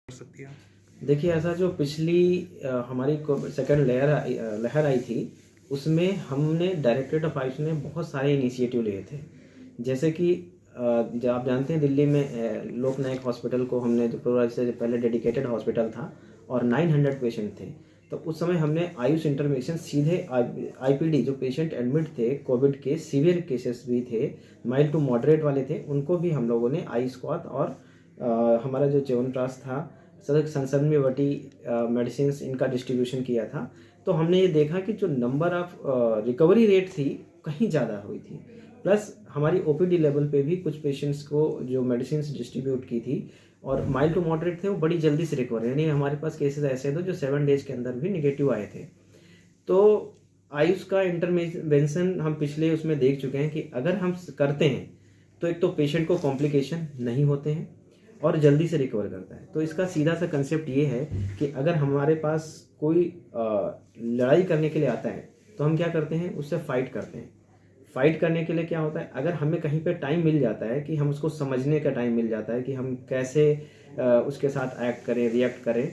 कर सकती है? देखिए, ऐसा जो पिछली हमारी सेकंड लहर आई थी, उसमें हमने डायरेक्टरेट ऑफ आयुष ने बहुत सारे इनिशिएटिव लिए थे। जैसे कि आप जानते हैं, दिल्ली में लोक नायक हॉस्पिटल को हमने जो पूरा से पहले डेडिकेटेड हॉस्पिटल था और 900 पेशेंट थे। तो उस समय हमने आयुष इंटरवेंशन सीधे आईपीडी जो पेशेंट एडमिट थे, कोविड के सीवियर केसेस भी थे, माइल्ड टू मॉडरेट वाले थे, उनको भी हम लोगों ने आई स्क्वाथ और हमारा जो च्यवनप्राश था, सनसनीवटी मेडिसिन, इनका डिस्ट्रीब्यूशन किया था। तो हमने ये देखा कि जो नंबर ऑफ रिकवरी रेट थी कहीं ज़्यादा हुई थी, प्लस हमारी ओपीडी लेवल पे भी कुछ पेशेंट्स को जो मेडिसिन डिस्ट्रीब्यूट की थी और माइल्ड टू मॉडरेट थे, वो बड़ी जल्दी से रिकवर, यानी हमारे पास केसेस ऐसे थे जो 7 डेज के अंदर भी निगेटिव आए थे। तो आयुष का इंटरवेंशन हम पिछले उसमें देख चुके हैं कि अगर हम करते हैं तो एक तो पेशेंट को कॉम्प्लिकेशन नहीं होते हैं और जल्दी से रिकवर करता है। तो इसका सीधा सा कंसेप्ट ये है कि अगर हमारे पास कोई लड़ाई करने के लिए आता है तो हम क्या करते हैं, उससे फाइट करते हैं। फाइट करने के लिए क्या होता है, अगर हमें कहीं पे टाइम मिल जाता है कि हम उसको समझने का टाइम मिल जाता है कि हम कैसे उसके साथ एक्ट करें, रिएक्ट करें,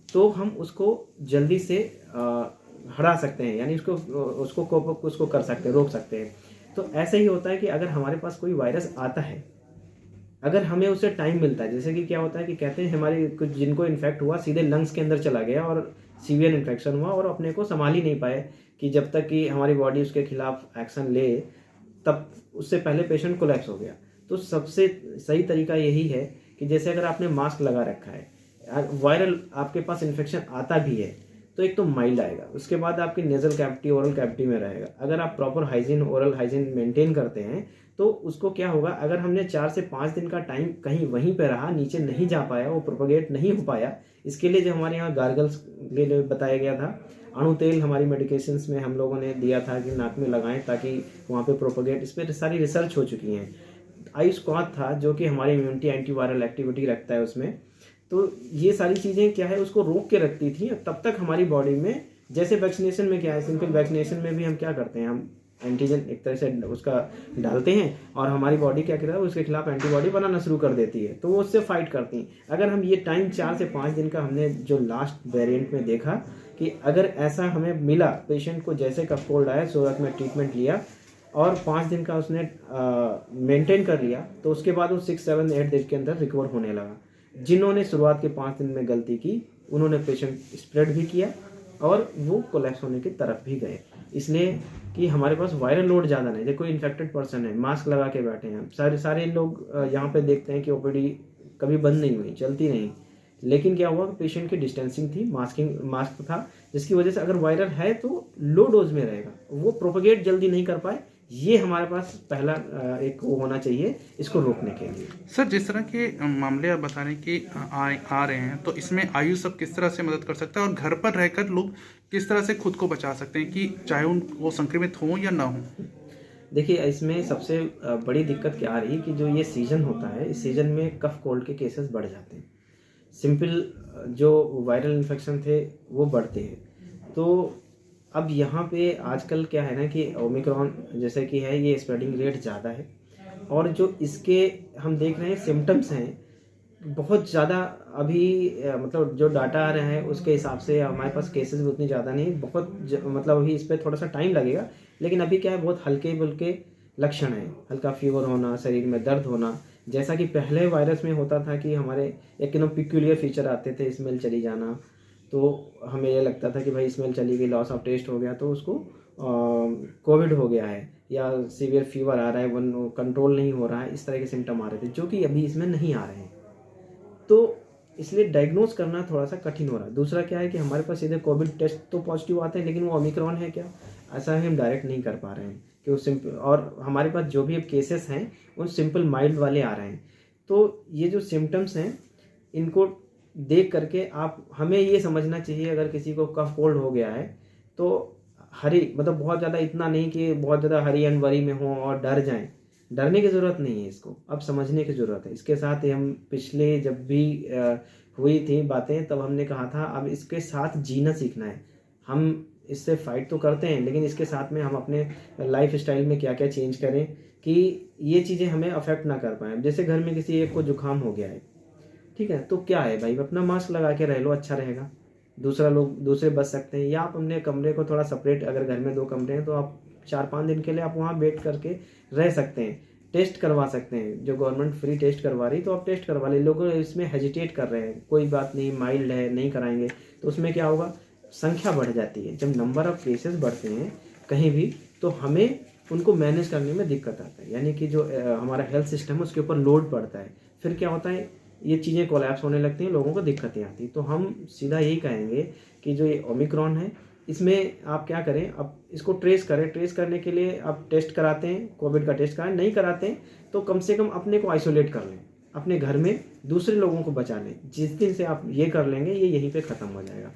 तो हम उसको जल्दी से हरा सकते हैं, यानी उसको कर सकते हैं, रोक सकते हैं। तो ऐसे ही होता है कि अगर हमारे पास कोई वायरस आता है, अगर हमें उससे टाइम मिलता है, जैसे कि क्या होता है कि कहते हैं हमारे कुछ जिनको इन्फेक्ट हुआ सीधे लंग्स के अंदर चला गया और सीवियर इन्फेक्शन हुआ और अपने को संभाल ही नहीं पाए कि जब तक कि हमारी बॉडी उसके खिलाफ एक्शन ले, तब उससे पहले पेशेंट कोलैप्स हो गया। तो सबसे सही तरीका यही है कि जैसे अगर आपने मास्क लगा रखा है, वायरल आपके पास इन्फेक्शन आता भी है तो एक तो माइल्ड आएगा, उसके बाद आपकी नेजल कैविटी, ओरल कैविटी में रहेगा। अगर आप proper hygiene, oral hygiene maintain करते हैं तो उसको क्या होगा, अगर हमने 4 से 5 दिन का टाइम कहीं वहीं पे रहा, नीचे नहीं जा पाया, वो प्रोपोगेट नहीं हो पाया, इसके लिए जो हमारे यहाँ गार्गल्स के लिए बताया गया था, अणु तेल हमारी मेडिकेशंस में हम लोगों ने दिया था कि नाक में लगाएं ताकि वहाँ पे प्रोपोगेट, इस पर सारी रिसर्च हो चुकी हैं। आई स्क्वाथ था जो कि हमारी इम्यूनिटी, एंटीवायरल एक्टिविटी रखता है उसमें। तो ये सारी चीज़ें क्या है, उसको रोक के रखती थी। तब तक हमारी बॉडी में, जैसे वैक्सीनेशन में क्या है, सिंपल वैक्सीनेशन में भी हम क्या करते हैं, हम एंटीजन एक तरह से उसका डालते हैं और हमारी बॉडी क्या करता है, उसके खिलाफ एंटीबॉडी बनाना शुरू कर देती है, तो वो उससे फाइट करती हैं। अगर हम ये टाइम 4 से 5 दिन का हमने जो लास्ट वेरिएंट में देखा कि अगर ऐसा हमें मिला, पेशेंट को जैसे कफ कोल्ड आया, सूरत में ट्रीटमेंट लिया और 5 दिन का उसने मेंटेन कर लिया, तो उसके बाद वो 6, 7, 8 दिन के अंदर रिकवर होने लगा। जिन्होंने शुरुआत के 5 दिन में गलती की, उन्होंने पेशेंट स्प्रेड भी किया और वो कोलैप्स होने की तरफ भी गए, इसलिए कि हमारे पास वायरल लोड ज़्यादा नहीं। जैसे कोई इन्फेक्टेड पर्सन है, मास्क लगा के बैठे हैं, सारे लोग यहाँ पे देखते हैं कि ओपीडी कभी बंद नहीं हुई, चलती नहीं, लेकिन क्या हुआ, पेशेंट की डिस्टेंसिंग थी, मास्क था, जिसकी वजह से अगर वायरल है तो लो डोज में रहेगा, वो प्रोपोगेट जल्दी नहीं कर पाए। ये हमारे पास पहला एक वो होना चाहिए इसको रोकने के लिए। सर, जिस तरह के मामले आप बता रहे हैं कि आ रहे हैं, तो इसमें आयुष सब किस तरह से मदद कर सकता है और घर पर रहकर लोग किस तरह से खुद को बचा सकते हैं कि चाहे वो संक्रमित हों या ना हों? देखिए, इसमें सबसे बड़ी दिक्कत क्या आ रही है कि जो ये सीज़न होता है, इस सीज़न में कफ कोल्ड के केसेस बढ़ जाते हैं। सिंपल जो वायरल इन्फेक्शन थे वो बढ़ते हैं। तो अब यहाँ पे आजकल क्या है ना कि ओमिक्रॉन जैसे कि है, ये स्प्रेडिंग रेट ज़्यादा है और जो इसके हम देख रहे हैं सिम्टम्स हैं बहुत ज़्यादा। अभी मतलब जो डाटा आ रहा है उसके हिसाब से हमारे पास केसेस भी उतनी ज़्यादा नहीं, मतलब अभी इस पर थोड़ा सा टाइम लगेगा, लेकिन अभी क्या है, बहुत हल्के बुल्के लक्षण हैं, हल्का फीवर होना, शरीर में दर्द होना, जैसा कि पहले वायरस में होता था कि हमारे एक पिक्यूलियर फीचर आते थे, स्मेल चली जाना, तो हमें ये लगता था कि भाई स्मेल चली गई, लॉस ऑफ टेस्ट हो गया, तो उसको कोविड हो गया है या सीवियर फीवर आ रहा है, वन कंट्रोल नहीं हो रहा है, इस तरह के सिम्टम आ रहे थे जो कि अभी इसमें नहीं आ रहे हैं। तो इसलिए डायग्नोज करना थोड़ा सा कठिन हो रहा है। दूसरा क्या है कि हमारे पास सीधे कोविड टेस्ट तो पॉजिटिव आते हैं, लेकिन वो ओमिक्रॉन है क्या, ऐसा हम डायरेक्ट नहीं कर पा रहे हैं कि वो सिंपल, और हमारे पास जो भी अब केसेस हैं वो सिंपल माइल्ड वाले आ रहे हैं। तो ये जो सिम्टम्स हैं, इनको देख करके आप, हमें ये समझना चाहिए अगर किसी को कफ कोल्ड हो गया है तो हरी, मतलब बहुत ज़्यादा इतना नहीं कि बहुत ज़्यादा हरी एंड वरी में हो और डर जाएं, डरने की ज़रूरत नहीं है, इसको अब समझने की ज़रूरत है। इसके साथ ही हम पिछले जब भी हुई थी बातें, तब हमने कहा था अब इसके साथ जीना सीखना है। हम इससे फाइट तो करते हैं, लेकिन इसके साथ में हम अपने लाइफ स्टाइल में क्या क्या चेंज करें कि ये चीज़ें हमें अफेक्ट ना कर पाएँ। जैसे घर में किसी एक को जुकाम हो गया है, ठीक है, तो क्या है भाई, अपना मास्क लगा के रह लो, अच्छा रहेगा, दूसरे बच सकते हैं। या आप अपने कमरे को थोड़ा सेपरेट, अगर घर में 2 कमरे हैं तो आप 4-5 दिन के लिए आप वहाँ बैठ करके रह सकते हैं, टेस्ट करवा सकते हैं। जो गवर्नमेंट फ्री टेस्ट करवा रही तो आप टेस्ट करवा ले। लोग इसमें हेजिटेट कर रहे हैं, कोई बात नहीं, माइल्ड है, नहीं कराएंगे, तो उसमें क्या होगा, संख्या बढ़ जाती है। जब नंबर ऑफ केसेस बढ़ते हैं कहीं भी, तो हमें उनको मैनेज करने में दिक्कत आता है, यानी कि जो हमारा हेल्थ सिस्टम है उसके ऊपर लोड पड़ता है। फिर क्या होता है, ये चीज़ें कोलैप्स होने लगती हैं, लोगों को दिक्कतें आती हैं। तो हम सीधा यही कहेंगे कि जो ये ओमिक्रॉन है, इसमें आप क्या करें, अब इसको ट्रेस करें। ट्रेस करने के लिए आप टेस्ट कराते हैं, कोविड का टेस्ट कराएं, नहीं कराते हैं तो कम से कम अपने को आइसोलेट कर लें, अपने घर में दूसरे लोगों को बचा लें। जिस दिन से आप ये कर लेंगे, ये यहीं पे ख़त्म हो जाएगा।